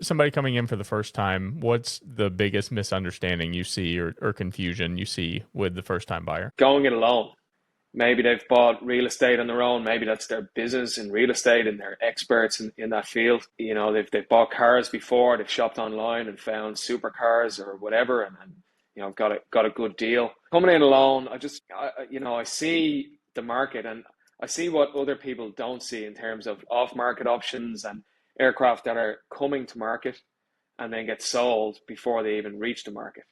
Somebody coming in for the first time, what's the biggest misunderstanding you see or confusion you see with the first time buyer? Going it alone. Maybe they've bought real estate on their own. Maybe that's their business in real estate and they're experts in that field. You know, they've bought cars before, they've shopped online and found supercars or whatever, and you know, got a good deal. Coming in alone, I see the market and I see what other people don't see in terms of off-market options and aircraft that are coming to market and then get sold before they even reach the market.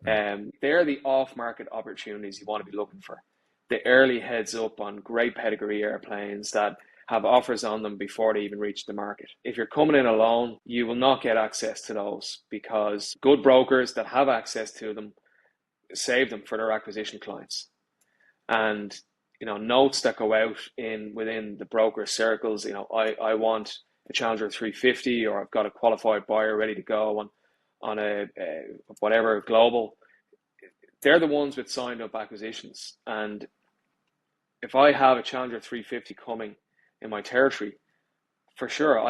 They're the off-market opportunities you want to be looking for. The early heads up on great pedigree airplanes that have offers on them before they even reach the market. If you're coming in alone, you will not get access to those because good brokers that have access to them save them for their acquisition clients. And you know, notes that go out within the broker circles, you know, I want a Challenger 350, or I've got a qualified buyer ready to go on a whatever global. They're the ones with signed up acquisitions. And if I have a Challenger 350 coming in my territory, for sure,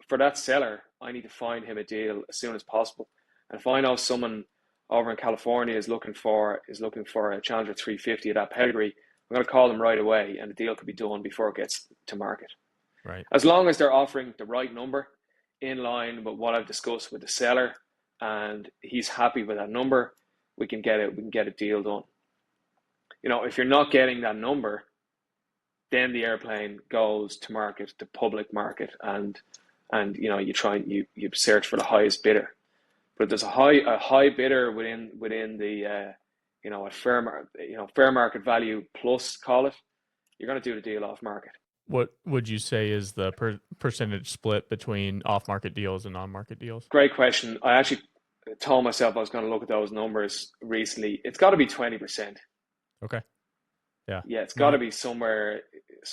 for that seller, I need to find him a deal as soon as possible. And if I know someone over in California is looking for a Challenger 350 of that pedigree, I'm going to call them right away, and the deal could be done before it gets to market. Right. As long as they're offering the right number in line with what I've discussed with the seller, and he's happy with that number, we can get a deal done. You know, if you're not getting that number, then the airplane goes to market, the public market, and you know, you search for the highest bidder. But if there's a high bidder within the you know, a fair market value plus, call it, you're going to do the deal off market. What would you say is the percentage split between off-market deals and on-market deals? Great question. I actually told myself I was going to look at those numbers recently. It's got to be 20%. Okay. Yeah. Yeah, it's got to be somewhere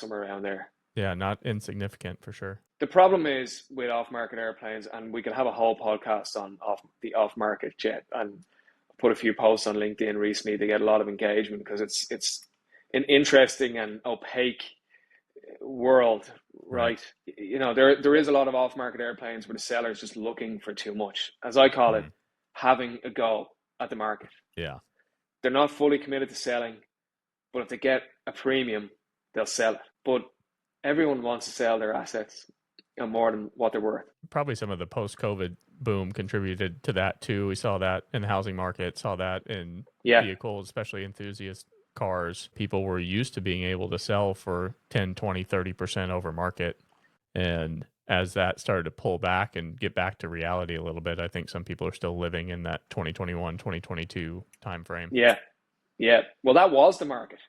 around there. Yeah, not insignificant for sure. The problem is with off-market airplanes, and we could have a whole podcast on the off-market jet, and put a few posts on LinkedIn recently to get a lot of engagement because it's an interesting and opaque world, right? You know, there is a lot of off-market airplanes where the seller is just looking for too much, as I call it, having a go at the market. Yeah. They're not fully committed to selling, but if they get a premium, they'll sell it. But everyone wants to sell their assets and more than what they're worth. Probably some of the post-COVID boom contributed to that too. We saw that in the housing market, saw that in vehicles, especially enthusiast cars. People were used to being able to sell for 10, 20, 30% over market. And as that started to pull back and get back to reality a little bit, I think some people are still living in that 2021, 2022 timeframe. Yeah. Yeah. Well, that was the market.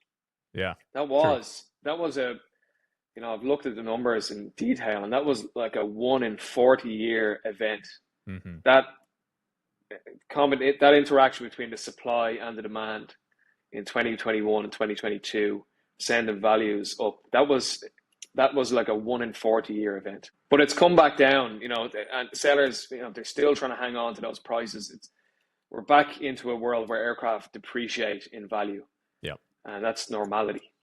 Yeah. That was you know, I've looked at the numbers in detail, and that was like a 1 in 40 year event. Mm-hmm. That interaction between the supply and the demand in 2021 and 2022, sending values up. That was like a 1 in 40 year event. But it's come back down, you know, and sellers, you know, they're still trying to hang on to those prices. We're back into a world where aircraft depreciate in value. Yeah. And that's normality.